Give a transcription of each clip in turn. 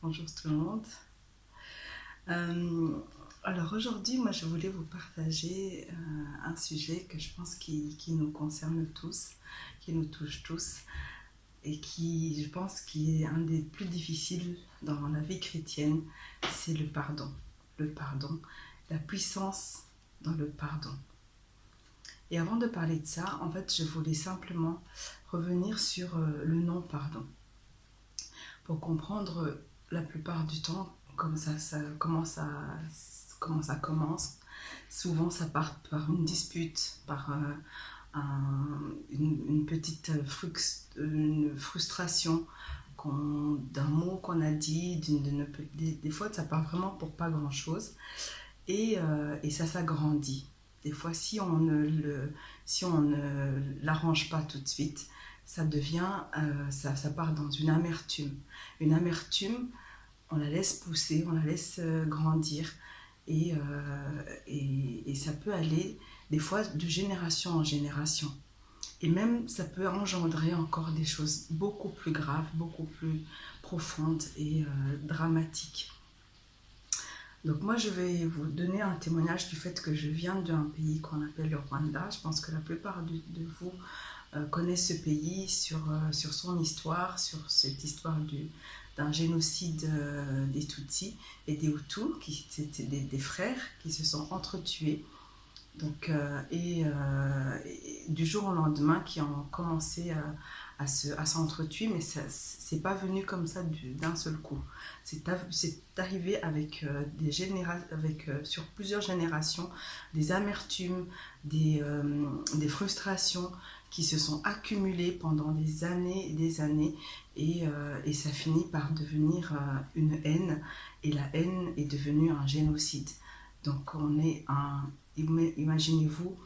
Bonjour tout le monde. Euh, alors aujourd'hui, moi je voulais vous partager un sujet que je pense qui nous concerne tous, qui nous touche tous et qui, je pense, qui est un des plus difficiles dans la vie chrétienne, c'est le pardon. Le pardon, la puissance dans le pardon. Et avant de parler de ça, en fait, je voulais simplement revenir sur le non-pardon pour comprendre la plupart du temps comment ça commence. Souvent, ça part par une dispute, par une petite une frustration d'un mot qu'on a dit. Des fois, ça part vraiment pour pas grand-chose. Et ça s'agrandit. Des fois, si on ne l'arrange pas tout de suite, ça devient, ça part dans une amertume. Une amertume, on la laisse pousser, on la laisse grandir. Et ça peut aller des fois de génération en génération. Et même ça peut engendrer encore des choses beaucoup plus graves, beaucoup plus profondes et dramatiques. Donc moi je vais vous donner un témoignage du fait que je viens d'un pays qu'on appelle le Rwanda. Je pense que la plupart de vous connaissent ce pays sur son histoire, sur cette histoire d'un génocide des Tutsis et des Hutus, qui étaient des frères qui se sont entretués. Donc, et du jour au lendemain, qui ont commencé à s'entretuer, mais c'est pas venu comme ça d'un seul coup. C'est arrivé avec, sur plusieurs générations, des amertumes, des frustrations qui se sont accumulées pendant des années et des années, et ça finit par devenir une haine, et la haine est devenue un génocide. Donc on est imaginez-vous,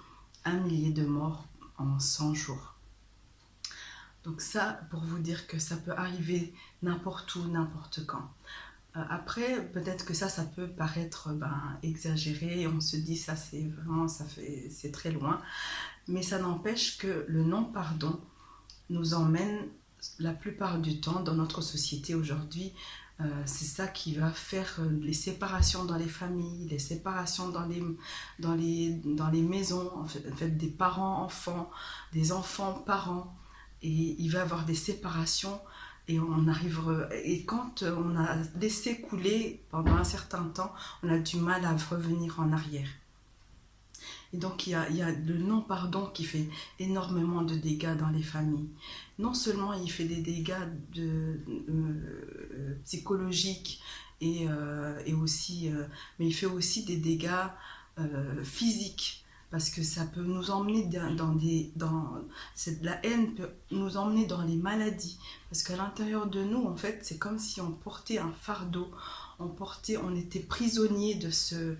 1 millier de morts en 100 jours. Donc ça, pour vous dire que ça peut arriver n'importe où, n'importe quand. Après, peut-être que ça peut paraître exagéré, on se dit ça c'est vraiment, c'est très loin, mais ça n'empêche que le non-pardon nous emmène la plupart du temps dans notre société aujourd'hui. C'est ça qui va faire les séparations dans les familles, les séparations dans les maisons, en fait, des parents-enfants, des enfants-parents. Et il va y avoir des séparations et et quand on a laissé couler pendant un certain temps, on a du mal à revenir en arrière. Et donc il y a le non-pardon qui fait énormément de dégâts dans les familles. Non seulement il fait des dégâts psychologiques aussi, mais il fait aussi des dégâts physiques. Parce que ça peut nous emmener la haine peut nous emmener dans les maladies. Parce qu'à l'intérieur de nous, en fait, c'est comme si on portait un fardeau. On était prisonnier de ce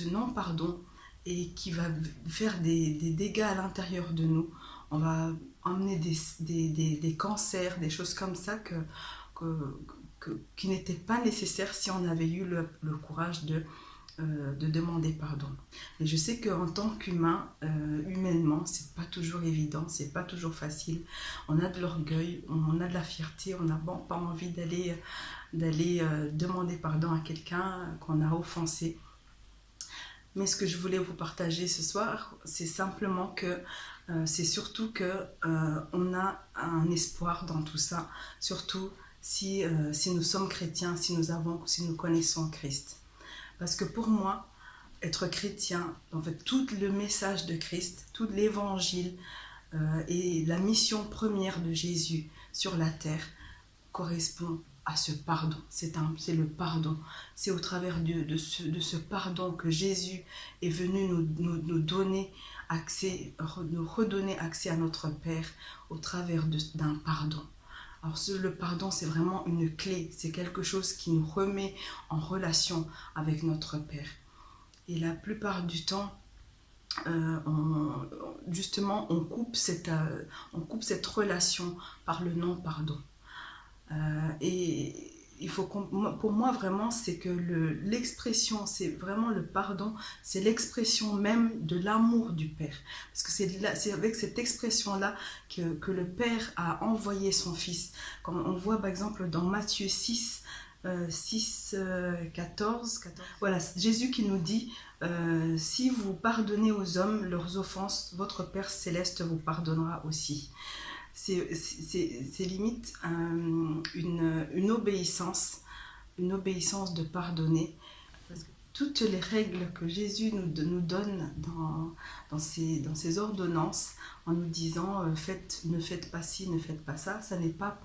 non-pardon, et qui va faire des dégâts à l'intérieur de nous. On va emmener des cancers, des choses comme ça qui n'étaient pas nécessaires si on avait eu le courage de demander pardon. Mais je sais qu'en tant qu'humain, humainement, c'est pas toujours évident, c'est pas toujours facile. On a de l'orgueil, on a de la fierté, on n'a pas envie d'aller demander pardon à quelqu'un qu'on a offensé. Mais ce que je voulais vous partager ce soir, c'est simplement que c'est surtout que on a un espoir dans tout ça, surtout si nous sommes chrétiens, si nous connaissons Christ. Parce que pour moi, être chrétien, en fait, tout le message de Christ, tout l'évangile et la mission première de Jésus sur la terre correspond à ce pardon. C'est le pardon. C'est au travers de ce pardon que Jésus est venu nous donner accès, nous redonner accès à notre Père au travers d'un pardon. Alors le pardon, c'est vraiment une clé, c'est quelque chose qui nous remet en relation avec notre Père. Et la plupart du temps, on coupe cette relation par le non-pardon. Et pour moi vraiment, c'est que l'expression, c'est vraiment le pardon, c'est l'expression même de l'amour du Père. Parce que c'est avec cette expression-là que le Père a envoyé son Fils. Quand on voit par exemple dans Matthieu 6, 6, 14. Voilà, Jésus qui nous dit si vous pardonnez aux hommes leurs offenses, votre Père Céleste vous pardonnera aussi. C'est limite une obéissance de pardonner. Parce que toutes les règles que Jésus nous donne dans ses ordonnances, en nous disant ne faites pas ci, ne faites pas ça, ça n'est pas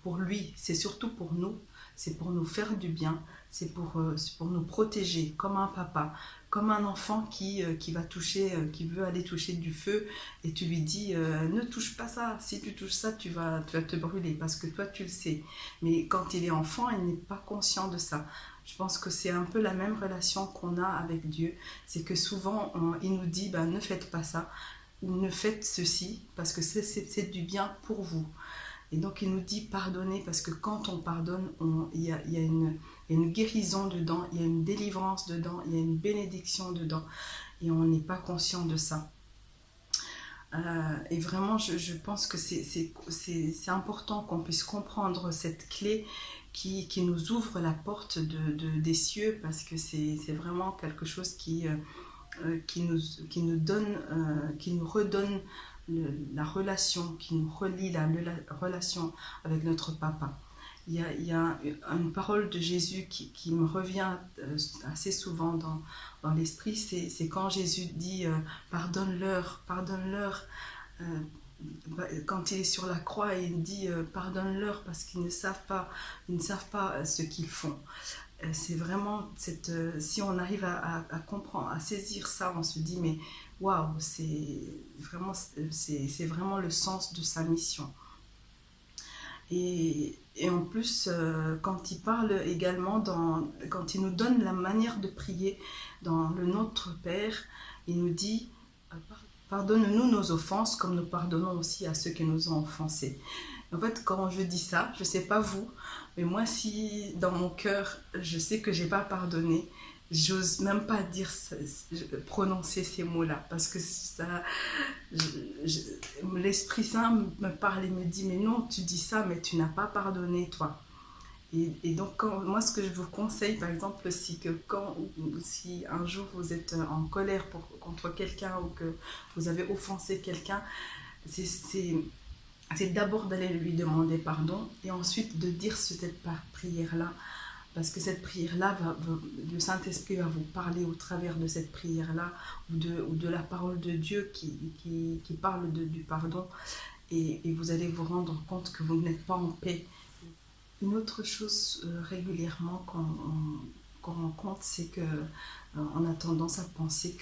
pour lui, c'est surtout pour nous, c'est pour nous faire du bien, c'est pour nous protéger, comme un papa, comme un enfant qui veut aller toucher du feu, et tu lui dis ne touche pas ça, si tu touches ça tu vas te brûler, parce que toi tu le sais. Mais quand il est enfant, il n'est pas conscient de ça. Je pense que c'est un peu la même relation qu'on a avec Dieu, c'est que souvent il nous dit ne faites pas ça, ou ne faites ceci, parce que c'est du bien pour vous. Et donc il nous dit pardonner, parce que quand on pardonne, il y a une guérison dedans, il y a une délivrance dedans, il y a une bénédiction dedans, et on n'est pas conscient de ça. Et vraiment, je pense que c'est important qu'on puisse comprendre cette clé qui nous ouvre la porte des cieux, parce que c'est vraiment quelque chose qui nous redonne la relation, qui nous relie la relation avec notre papa. Il y a une parole de Jésus qui me revient assez souvent dans l'esprit, c'est quand Jésus dit pardonne-leur, quand il est sur la croix, il dit pardonne-leur parce qu'ils ne savent pas ce qu'ils font. C'est vraiment si on arrive à comprendre, à saisir ça, on se dit mais waouh, c'est vraiment le sens de sa mission. Et en plus, quand il parle également, quand il nous donne la manière de prier dans le Notre Père, il nous dit pardonne-nous nos offenses comme nous pardonnons aussi à ceux qui nous ont offensés. En fait, quand je dis ça, je ne sais pas vous, mais moi, si dans mon cœur, je sais que je n'ai pas pardonné, j'ose même pas prononcer ces mots-là, parce que l'Esprit Saint me parle et me dit mais non, tu dis ça, mais tu n'as pas pardonné toi. Et donc moi, ce que je vous conseille, par exemple, si un jour vous êtes en colère contre quelqu'un, ou que vous avez offensé quelqu'un, c'est d'abord d'aller lui demander pardon, et ensuite de dire cette prière-là. Parce que cette prière-là, le Saint-Esprit va vous parler au travers de cette prière-là, ou de la parole de Dieu qui parle du pardon, et vous allez vous rendre compte que vous n'êtes pas en paix. Une autre chose régulièrement qu'on rencontre, c'est qu'on a tendance à penser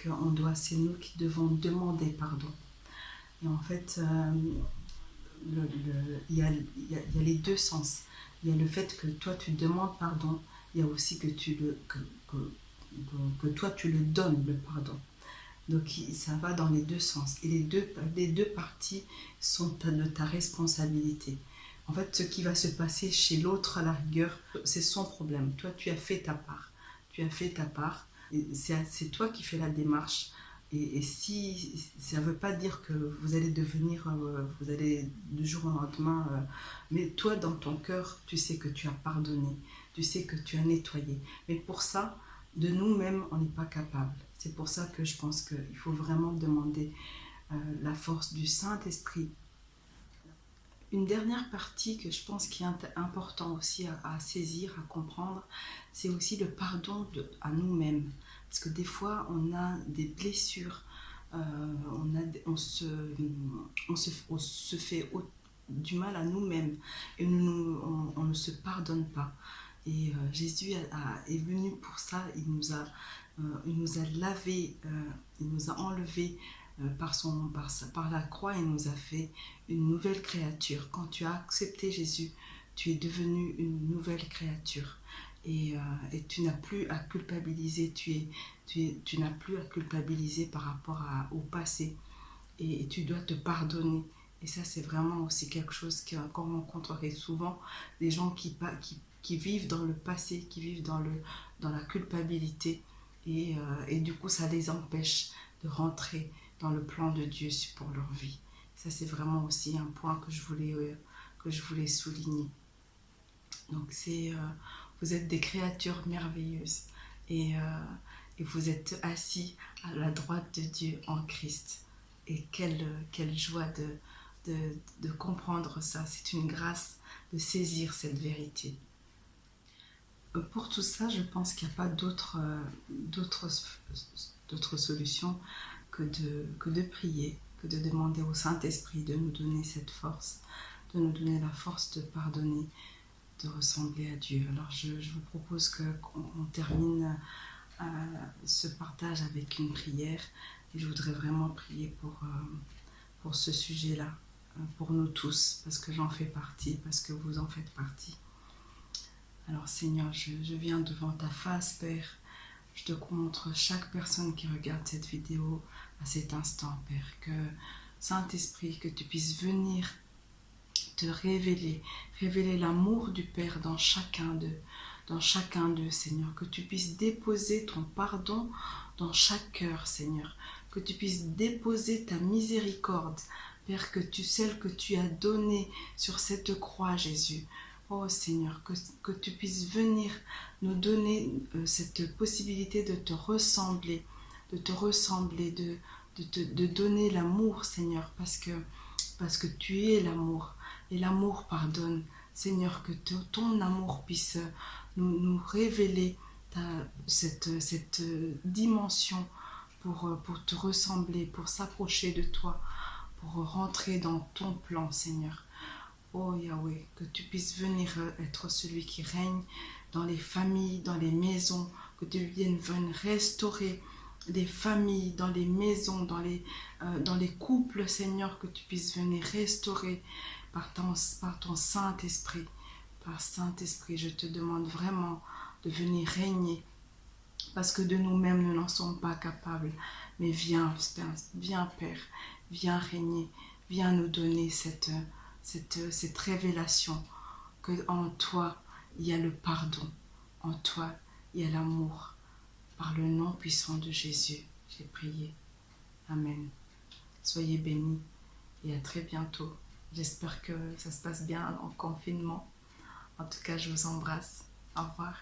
c'est nous qui devons demander pardon. Et en fait, il y a les deux sens. Il y a le fait que toi tu demandes pardon, il y a aussi que toi tu le donnes, le pardon. Donc ça va dans les deux sens, et les deux parties sont de ta responsabilité. En fait, ce qui va se passer chez l'autre, à la rigueur, c'est son problème. Toi tu as fait ta part, et c'est toi qui fais la démarche. Et si ça ne veut pas dire que vous allez du jour au lendemain, mais toi dans ton cœur, tu sais que tu as pardonné, tu sais que tu as nettoyé. Mais pour ça, de nous-mêmes, on n'est pas capable. C'est pour ça que je pense qu'il faut vraiment demander la force du Saint-Esprit. Une dernière partie que je pense qui est important aussi à saisir, à comprendre, c'est aussi le pardon à nous-mêmes. Parce que des fois, on a des blessures, on se fait du mal à nous-mêmes, et on ne se pardonne pas. Et Jésus est venu pour ça. Il nous a lavé, il nous a enlevé par la croix. Il nous a fait une nouvelle créature. Quand tu as accepté Jésus, tu es devenu une nouvelle créature. Et tu n'as plus à culpabiliser, tu n'as plus à culpabiliser par rapport au passé, et tu dois te pardonner. Et ça, c'est vraiment aussi quelque chose qu'on rencontrerait souvent, des gens qui vivent dans le passé, qui vivent dans la culpabilité, et du coup ça les empêche de rentrer dans le plan de Dieu pour leur vie. Ça, c'est vraiment aussi un point que je voulais souligner. Donc vous êtes des créatures merveilleuses et vous êtes assis à la droite de Dieu en Christ. Et quelle joie de comprendre ça. C'est une grâce de saisir cette vérité. Pour tout ça, je pense qu'il n'y a pas d'autre solution que de prier, que de demander au Saint-Esprit de nous donner cette force, de nous donner la force de pardonner, de ressembler à Dieu. Alors je vous propose qu'on termine ce partage avec une prière. Et je voudrais vraiment prier pour ce sujet-là, pour nous tous, parce que j'en fais partie, parce que vous en faites partie. Alors Seigneur, je viens devant ta face, Père. Je te montre chaque personne qui regarde cette vidéo à cet instant, Père. Que Saint-Esprit, que tu puisses venir te révéler l'amour du Père dans chacun d'eux, Seigneur. Que tu puisses déposer ton pardon dans chaque cœur, Seigneur. Que tu puisses déposer ta miséricorde, Père, celle que tu as donnée sur cette croix, Jésus. Oh Seigneur, que tu puisses venir nous donner cette possibilité de te ressembler, de donner l'amour, Seigneur, parce que tu es l'amour, et l'amour pardonne. Seigneur, que ton amour puisse nous révéler cette dimension pour te ressembler, pour s'approcher de toi, pour rentrer dans ton plan, Seigneur. Oh Yahweh, que tu puisses venir être celui qui règne dans les familles, dans les maisons, que tu viennes restaurer les familles, dans les maisons, dans les couples, Seigneur, que tu puisses venir restaurer par ton Saint-Esprit. Par Saint-Esprit, je te demande vraiment de venir régner, parce que de nous-mêmes, nous n'en sommes pas capables. Mais viens, Père, viens régner, viens nous donner cette révélation que en toi, il y a le pardon, en toi, il y a l'amour. Par le nom puissant de Jésus, j'ai prié. Amen. Soyez bénis et à très bientôt. J'espère que ça se passe bien en confinement. En tout cas, je vous embrasse. Au revoir.